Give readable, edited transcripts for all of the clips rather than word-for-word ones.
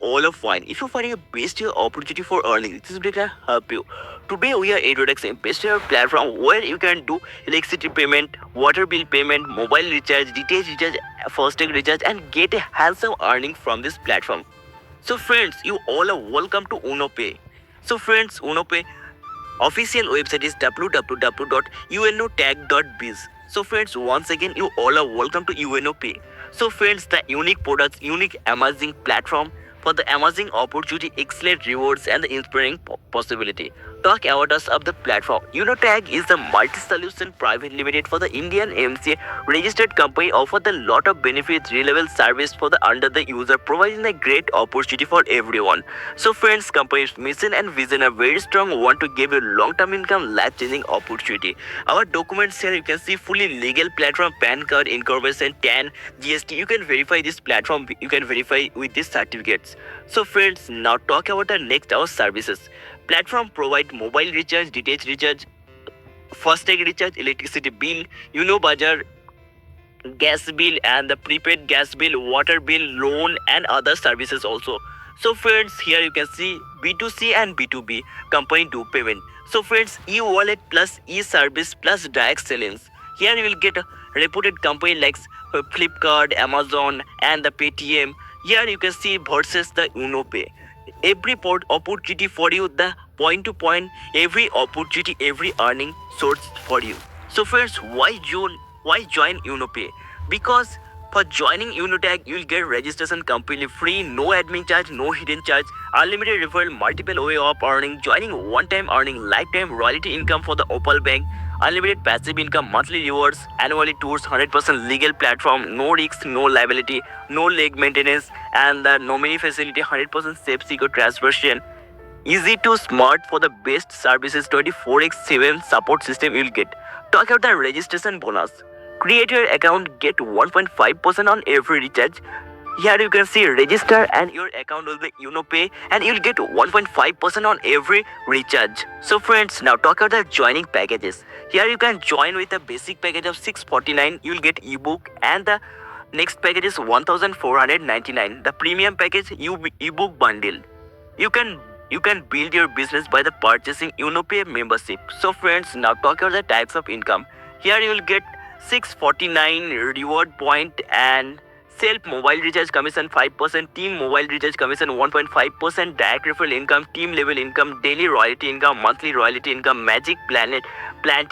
all are fine. If you're finding a best opportunity for earning, this video can help you. Today we are introducing best platform where you can do electricity payment, water bill payment, mobile recharge, DTH recharge, FASTag recharge, and get a handsome earning from this platform. So friends, you all are welcome to UnoPay. So friends, UnoPay official website is www.unotag.biz. So friends, once again, you all are welcome to UNOPay. So friends, the unique products, unique amazing platform for the amazing opportunity, excellent rewards, and the inspiring possibility. Talk about us of the platform. UnoTag is the multi-solution private limited for the Indian MCA registered company offer the lot of benefits, reliable service for the under the user, providing a great opportunity for everyone. So friends, company's mission and vision are very strong. Want to give you long-term income, life-changing opportunity. Our documents here you can see fully legal platform, PAN card, incorporation, TAN, GST. You can verify this platform. You can verify with these certificates. So friends, now talk about the next our services. Platform provide mobile recharge, DTH recharge, FASTag recharge, electricity bill, Bajar gas bill, and the prepaid gas bill, water bill, loan, and other services also. So friends, here you can see B2C and B2B company do payment. So friends, e-wallet plus e-service plus direct sellings. Here you will get a reputed company like Flipkart, Amazon, and the Paytm. Here you can see versus the UnoPay. Every port opportunity for you, the point to point, every opportunity, every earning source for you. So friends, why join UnoPay? Because for joining UnoTag, you'll get registration completely free, no admin charge, no hidden charge, unlimited referral, multiple way of earning, joining one-time earning, lifetime royalty income for the Opal Bank, unlimited passive income, monthly rewards, annually tours, 100% legal platform, no risks, no liability, no leg maintenance, and the nominee facility, 100% safe, secure transmission. Easy to smart for the best services, 24x7 support system you'll get. Talk about the registration bonus. Create your account, get 1.5% on every recharge. Here you can see register and your account will be UnoPay and you'll get 1.5% on every recharge. So friends, now talk about the joining packages. Here you can join with a basic package of 649. You'll get ebook and the next package is 1499. The premium package ebook bundle. You can build your business by the purchasing UnoPay membership. So friends, now talk about the types of income. Here you will get 649 reward point and self mobile recharge commission 5%, team mobile recharge commission 1.5%, direct referral income, team level income, daily royalty income, monthly royalty income, magic plant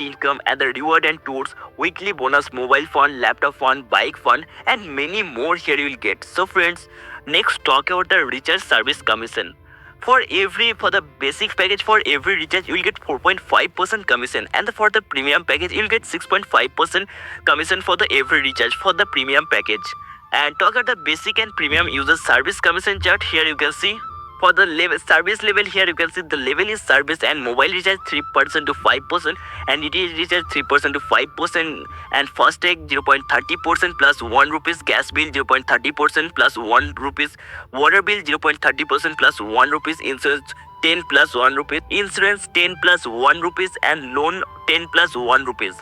income, and the reward and tours, weekly bonus, mobile fund, laptop fund, bike fund, and many more here you will get. So friends, next talk about the recharge service commission. For the basic package, for every recharge you will get 4.5% commission, and for the premium package you will get 6.5% commission for the every recharge for the premium package. And talk about the basic and premium user service commission chart. Here you can see for the service level. Here you can see the level is service and mobile recharge 3% to 5%, and DTH recharge 3% to 5%, and FASTag 0.30% plus 1 rupees, gas bill 0.30% plus 1 rupees, water bill 0.30% plus 1 rupees, insurance 10 plus 1 rupees, insurance 10 plus 1 rupees, and loan 10 plus 1 rupees.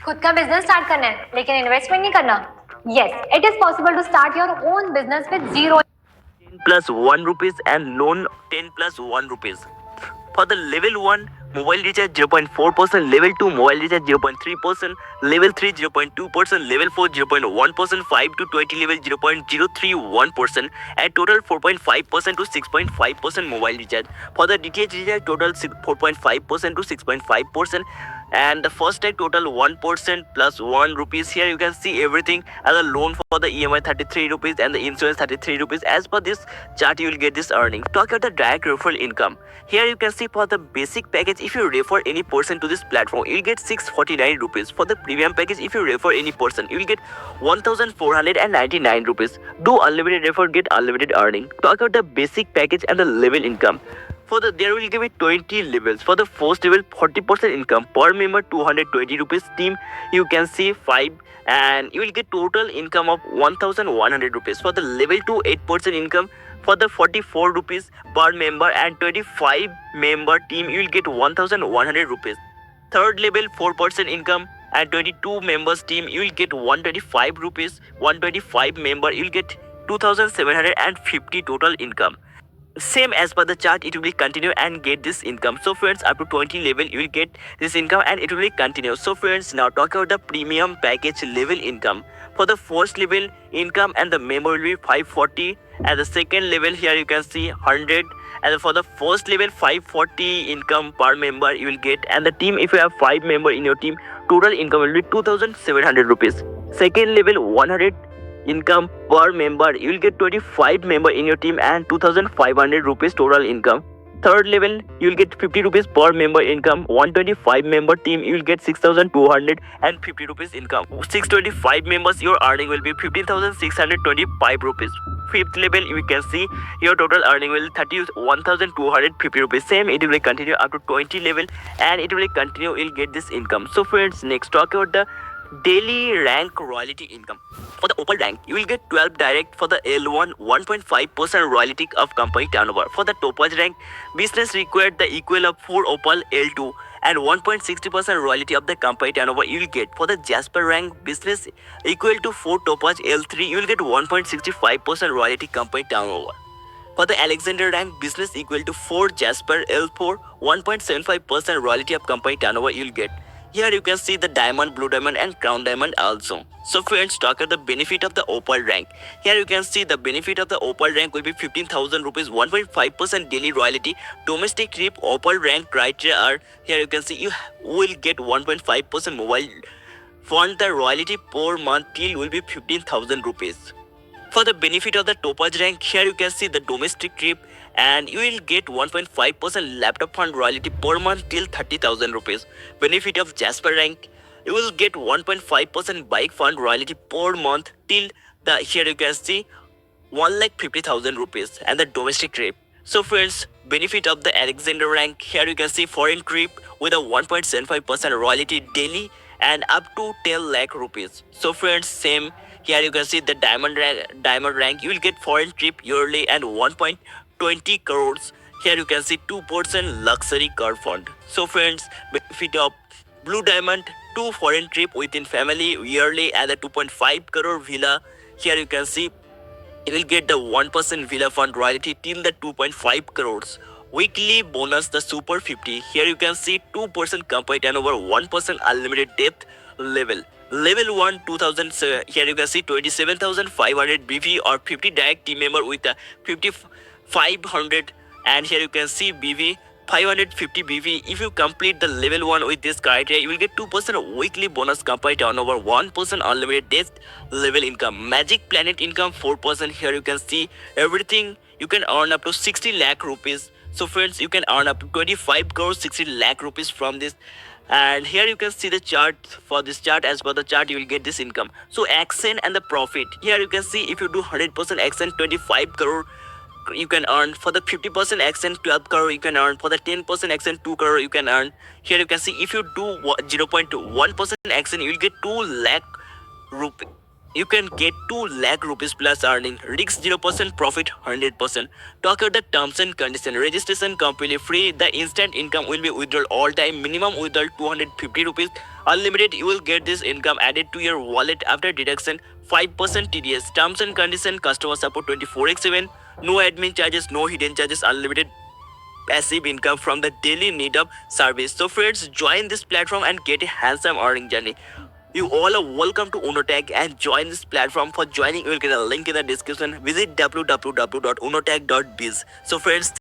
खुद का business start करना है लेकिन investment नहीं करना? Yes, it is possible to start your own business with zero. 10 plus 1 rupees and loan 10 plus 1 rupees. For the level 1, mobile recharge 0.4%, level 2 mobile recharge 0.3%, level 3 0.2%, level 4 0.1%, 5 to 20 level 0.031%, and total 4.5% to 6.5% mobile recharge. For the DTH recharge, total 4.5% to 6.5%, and the FASTag total 1% plus 1 rupees. Here you can see everything as a loan for the EMI 33 rupees and the insurance 33 rupees. As per this chart, you will get this earning. Talk about the direct referral income. Here you can see for the basic package, if you refer any person to this platform, you will get 649 rupees. For the premium package, if you refer any person, you will get 1499 rupees. Do unlimited refer, get unlimited earning. Talk about the basic package and the level income. There will give it 20 levels. For the first level, 40% income per member, 220 rupees. Team, you can see 5, and you will get total income of 1100 rupees. For the level 2, 8% income for the 44 rupees per member, and 25 member team you will get 1100 rupees. Third level, 4% income and 22 members team you will get 125 rupees. 125 member you will get 2750 total income. same as per the chart, it will be continue and get this income. So friends, up to 20 level you will get this income and it will be continue. So friends, now talk about the premium package level income. For the first level income and the member will be 540, and the second level here you can see 100, and for the first level 540 income per member you will get, and the team, if you have 5 member in your team, total income will be 2700 rupees. Second level 100 income per member, you will get 25 member in your team and 2500 rupees total income. Third level you will get 50 rupees per member income. 125 member team you will get 6250 rupees income. 625 members your earning will be 15625 rupees. Fifth level you can see your total earning will 31250 rupees. Same, it will continue up to 20 level and it will continue, you'll get this income. So friends, next talk about the daily rank royalty income. For the Opal rank, you will get 12 direct. For the L1, 1.5% royalty of company turnover. For the Topaz rank, business required the equal of 4 Opal L2 and 1.60% royalty of the company turnover you will get. For the Jasper rank, business equal to 4 Topaz L3, you will get 1.65% royalty company turnover. For the Alexander rank, business equal to 4 Jasper L4, 1.75% royalty of company turnover you will get. Here you can see the diamond, blue diamond and crown diamond also. So friends, talk about the benefit of the Opal rank. Here you can see the benefit of the Opal rank will be 15,000 rupees, 1.5% daily royalty. Domestic trip Opal rank criteria are, here you can see you will get 1.5% mobile fund. The royalty per month till will be 15,000 rupees. For the benefit of the Topaz rank, here you can see the domestic trip and you will get 1.5% laptop fund royalty per month till 30,000 rupees. Benefit of Jasper rank, you will get 1.5% bike fund royalty per month till the, here you can see 1,50,000 rupees and the domestic trip. So friends, benefit of the Alexander rank, here you can see foreign trip with a 1.75% royalty daily and up to 10 lakh rupees. So friends, same, here you can see the diamond rank, you will get foreign trip yearly and 1.20 crores. Here you can see 2% luxury car fund. So friends, benefit of blue diamond, 2 foreign trip within family yearly and a 2.5 crore villa. Here you can see you will get the 1% villa fund royalty till the 2.5 crores. Weekly bonus the super 50. Here you can see 2% company turnover, 1% unlimited depth level. Level 1 2000, here you can see 27,500 BV or 50 direct team member with a 5,500, and here you can see BV 550 BV. If you complete the level 1 with this criteria, you will get 2% weekly bonus company turnover, 1% unlimited depth level income. Magic Planet income 4%. Here you can see everything you can earn up to 60 lakh rupees. So friends, you can earn up to 25 crores 60 lakh rupees from this. And here you can see the chart. For this chart, as per the chart, you will get this income. So action and the profit, here you can see if you do 100% action, 25 crore you can earn. For the 50% action, 12 crore you can earn. For the 10% action, 2 crore you can earn. Here you can see if you do 0.1% action, you will get 2 lakh rupees. You can get 2 lakh rupees plus earning. Risk 0%, profit 100%. Talk about the terms and condition. Registration completely free. The instant income will be withdrawal all time. Minimum withdrawal 250 rupees. Unlimited, you will get this income added to your wallet after deduction. 5% TDS. Terms and condition, customer support 24/7. No admin charges, no hidden charges. Unlimited passive income from the daily need of service. So friends, join this platform and get a handsome earning journey. You all are welcome to UnoTech and join this platform. For joining, you will get a link in the description. Visit www.unotech.biz. So friends,